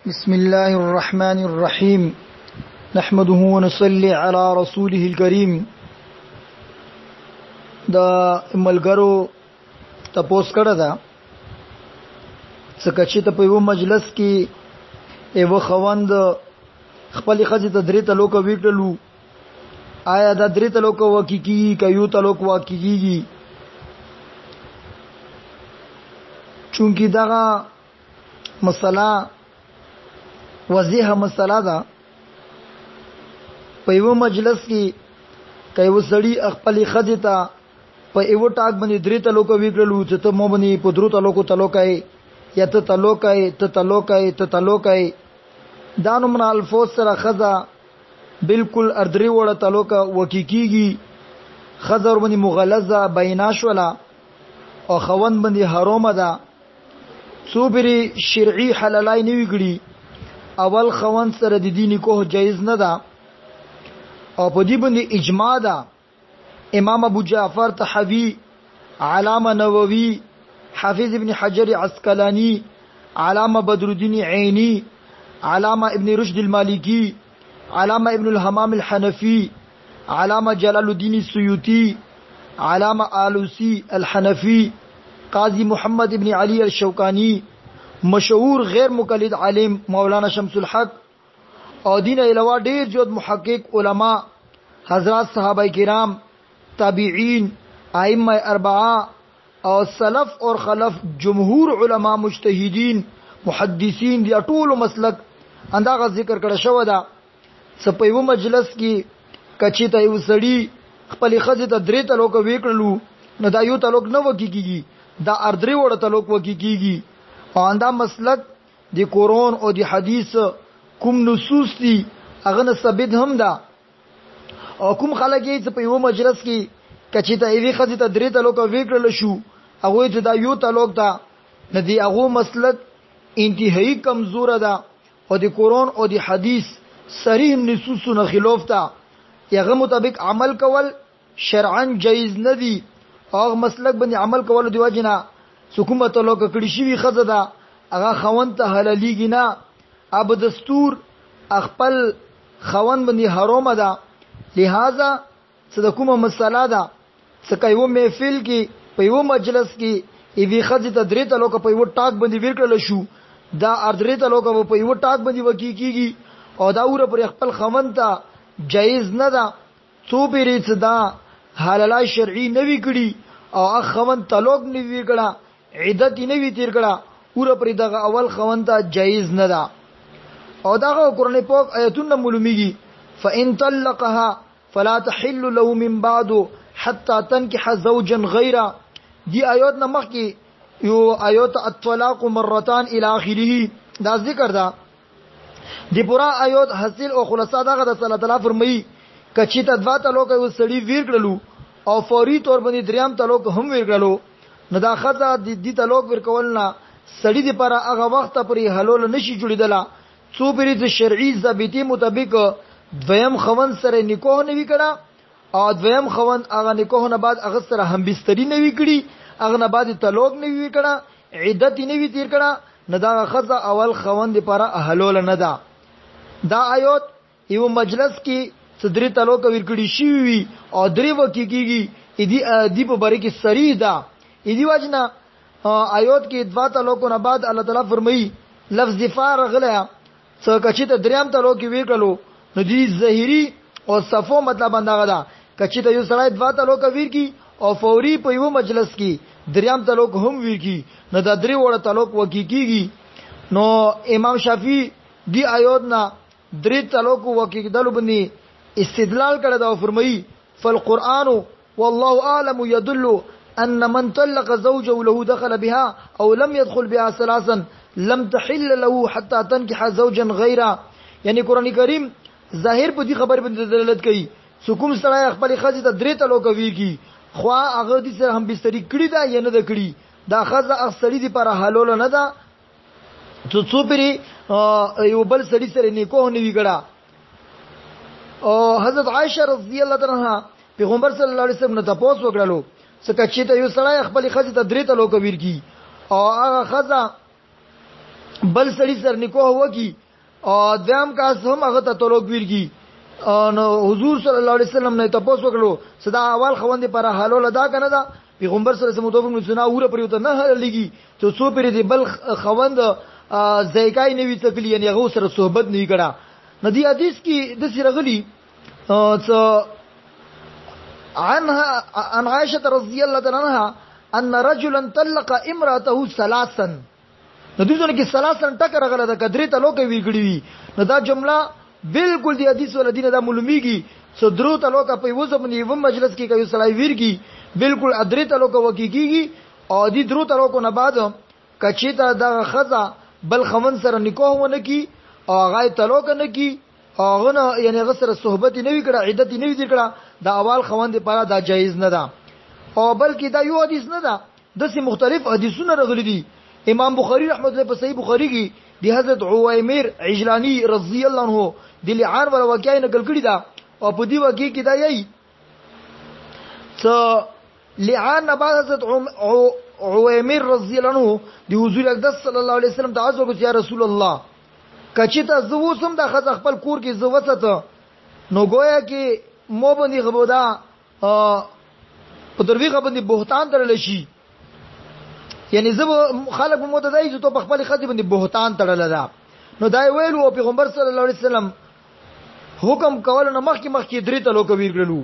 بسم الله الرحمن الرحيم نحمده ونصلي على رسوله الكريم دا ملګرو تاسو کړه دا څنګه چې ته په یو مجلس کې یو خوند خپل خځې ته درې تلوک وکړلو آیا دا درې تلوک وکیږي کيو تلوک وکیږي چونکی دا مسله وضیحه مسله ده په یو مجلس کې کایو سړی خپل خځې ته په یو ټاک باندې درې تلوک وکړلو چې ته مو باندې په درو تلوک تلوکای یا ته تلوکای ته تلوکای ته تلوکای دا نومره الفاظ سره خزه بالکل اردری وړه تلوک وکیږي خزه ور باندې مغلظه بینا شولا او خوند باندې حرامه ده صوبري شرعي حلالای نه ویګړي اول خوند سره د دیني کوه جایز نه ده او په دې باندې اجماع ده امام ابو جعفر طحاوی علامه نووي حافظ ابن حجر عسقلاني علامه بدر الدين عيني علامه ابن رشد المالكي علامه ابن الهمام الحنفي علامه جلال الدين السيوطي علامه آلوسی الحنفي قاضي محمد ابن علي الشوكاني مشهور غیر مقلد عالم مولانا شمس الحق او دین علاوه ډیر جود محقق علما حضرات صحابه کرام تابعین ائمه اربعه او سلف اور خلف جمهور علما مجتهدین محدثین دی ټول مسلک انداغه ذکر کړه شو دا سپیو مجلس کې کچې ته یو سړی خپل خځه ته درې تلوک وکړلو نو دا یو تلوک نه وکیږي دا اردری وړه تلوک وکیږي او اندا مسلک دی قرآن او دی حدیث کوم نصوص دي هغه نه ثابت هم ده او کوم خلک یې په یو مجلس کې کچې ته ایوي خځه ته درې تلوک وکړل شو هغه چې دا یو تلوک ده ندی هغه مسلک انتهایی کمزور ده او دی قرآن او دی حدیث صریح نصوصونه خلاف ده یغه مطابق عمل کول شرعاً جایز نه دي هغه مسلک باندې عمل کول دی وجنه حکومت لوک کړي شي خزه دا هغه خوند ته حلاليږي نه اب دستور خپل خوند باندې حرامه ده لہذا صدقومه مسله ده څکه یو محفل کې په یو مجلس کې ایوي خزه ته درې تلوک په یو ټاک باندې ورکړل شو دا اردرې تلوک په یو ټاک باندې وکیږي او دا ور پر خپل خوند ته جایز نه ده څو پیری صدا حلال شرعي نه وی کړي او خوند تلوک نه وی کړه عدت نه وی تیر کړه اور پر دغه اول خوند ته جایز نه ده او دغه قرآن پاک آیتونه معلومیږي فان طلقها فلا تحل له من بعد حتى تنكح زوجا غيره دی آیات نه مخکې یو آیات الطلاق مرتان الى اخره دا ذکر ده دی پورا آیات حاصل او خلاصہ دغه د الله تعالی فرمایي کچې ته دوا تلوک یو سړی ویر کړلو او فوري تور باندې دریام تلوک هم ویر کړلو نو دا خزه د دې تلوک ور کول نه سړی دی پر هغه وخت پرې حلول نشي جوړیدله څو پرې د شرعي ضابطې مطابق دویم خوند سره نکاح نه وکړه او دویم خوند هغه نکاح نه بعد هغه سره هم بستری نه وکړي هغه نه بعد تلوک نه وکړه عدت نه وی تیر کړه نه دا خزه اول خوند پر حلول نه ده دا آیات یو مجلس کې صدری تلوک ور کړي شي وي او درې وکیږي دی په باره کې صریح ده ایدی وجنا آیات کې دوا تلوکو نه بعد الله تعالی فرمایي لفظ دفار غلا څنګه چې ته دریام تلوک وکړلو نو دی ظاهری او صفو مطلب اندغه ده کچې ته یو سړی دوا تلوک وکړي او فوري په یو مجلس کې دریام تلوک هم وکړي نو دا درې وړه تلوک وکیږي نو امام شافعي دی آیات نه درې تلوک وکیدل باندې استدلال کړه دا فرمایي فالقرآن والله اعلم يدل ان من طلق زوجه له دخل بها او لم يدخل بها ثلاثا لم تحل له حتى تنكح زوجا غيره یعنی قران کریم ظاهر په دې خبر باندې دلالت کوي حکم سره خپل خځه ته درې تلوک ویږي خو هغه دې سره هم بستری کړی دا یا نه ده کړی دا خځه اصلي دي پر حلول نه ده څو پری یو بل سړي سره نکاح نه ویګړه او حضرت عائشه رضی الله عنها پیغمبر صلی الله علیه وسلم نه تاسو وکړلو څنګه چې ته یو سړی خپل خځه ته درې تلوک ویږي او هغه خځه بل سړی سر نکاح وکي او دیم کاس هم هغه ته طلاق ورګي نو حضور صلی الله علیه وسلم نه تاسو وکړو صدا اول خوند پر حلال ادا کنه دا پیغمبر صلی الله علیه وسلم متوفق سنا اوره پریوته نه لګي ته څو پری دی بل خوند زایکای نه وی تکلی یعنی هغه سره صحبت نه کړه ندی حدیث کې د سرغلی عنها عن عائشه رضی الله تعالی عنها ان رجلا طلق امراته ثلاثا نو دې ځونه کې ثلاثا ټکر غله د قدرې ته لوکې وی کړی وی نو دا جمله بالکل دی حدیث ول دینه دا معلومیږي صدرو ته لوکه په وځ باندې و مجلس کې کوي سړی ویرګي بالکل ادرې ته لوکه وکیږي او دې درو ته لوکو نه بعد کچې ته دا خزا بل خمن سره نکاح ونه کی او غای طلاق نه کی هغه نه یعنی غسر صحبت نه وی کړه عدت نه وی کړه دا اول خوند لپاره دا جایز نه ده او بلکې دا یو حدیث نه ده دسه مختلف حدیثونه راغلي دي امام بخاری رحمۃ اللہ په صحیح بخاری کې دی حضرت عویمر عجلانی رضی الله عنه د لعان ور واقعي نقل کړی دا او په دې واقعي کې دا یی څ لعان نه بعد حضرت عویمر رضی الله عنه دی حضور اقدس صلی الله علیه وسلم ته عرض وکړ یا رسول الله کچته زو سم د خځ خپل کور کې زو وسته نو گویا کې مو باندې غبودا په درویغه باندې بهتان تړل شي یعنی زب خلق په متدای چې تو په خپل خځې باندې بهتان تړل دا نو دای ویلو پیغمبر صلی الله علیه وسلم حکم کول نه مخکې درې ته لوک ویر کړلو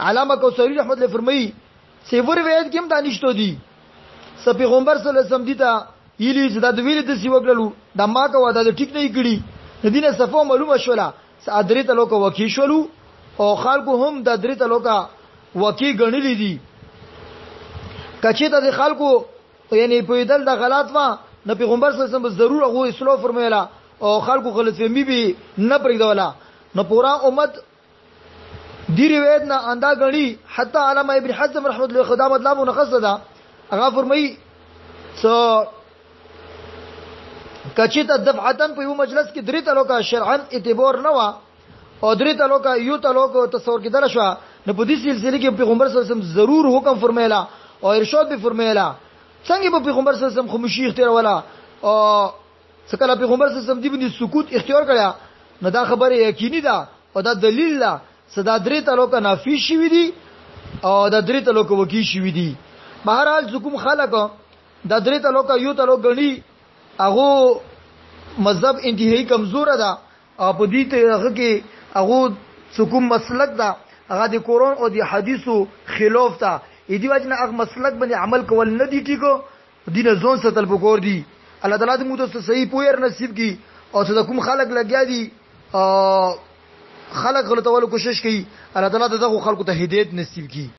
علامه کوثری رحمت الله فرمایي سیور وید کوم دانشتو دي س پیغمبر صلی الله علیه وسلم دیتا یلی چې دا د ویل د سی وکړلو دا ما کو دا ټیک نه کړي دینه صفو معلومه شولا س درې ته لوک وکی شولو او خلکو هم د درې ته لوک وکی غنلې دي کچې ته د خلکو یعنی په دل د غلط وا نه پیغمبر صلی الله علیه وسلم ضرور هغه اسلام فرمایلا او خلکو غلط فهمي به نه پرېږدولا نو پورا امت دی روایت نه اندا غني حتی علامه ابن حزم رحمت الله خدا مطلب نقصدا هغه فرمایي سو کچې ته دفعتن په یو مجلس کې درې تلوکا شرعن اعتبار نه وا او درې تلوکا یو تلوکا تصور کې درشوا نو په دې سلسله کې پیغمبر صلی الله علیه وسلم ضرور حکم فرمایلا او ارشاد به فرمایلا څنګه په پیغمبر صلی الله علیه وسلم خاموشي اختیار ولا او څکه پیغمبر صلی الله علیه وسلم دی باندې سکوت اختیار کړیا نو دا خبره یقیني ده او دا دلیل ده صدا درې تلوکا نافي شي دي او دا درې تلوکا وکی شي دي بهرحال حکم خلق دا درې تلوکا یو تلوک غني هغه مذهب انتهایی کمزور ده او په دې ته کې هغه حکم مسلک ده هغه د قرآن او د حدیثو خلاف ده دې وجه نه هغه مسلک باندې عمل کول نه دي ټیکو دینه ځون ستل پکور دي الله تعالی دې موږ ته صحیح پوهر نصیب کړي او څه کوم خلق لګیا دي خلق غلطولو کوشش کوي الله تعالی دغه خلکو ته هدایت نصیب کړي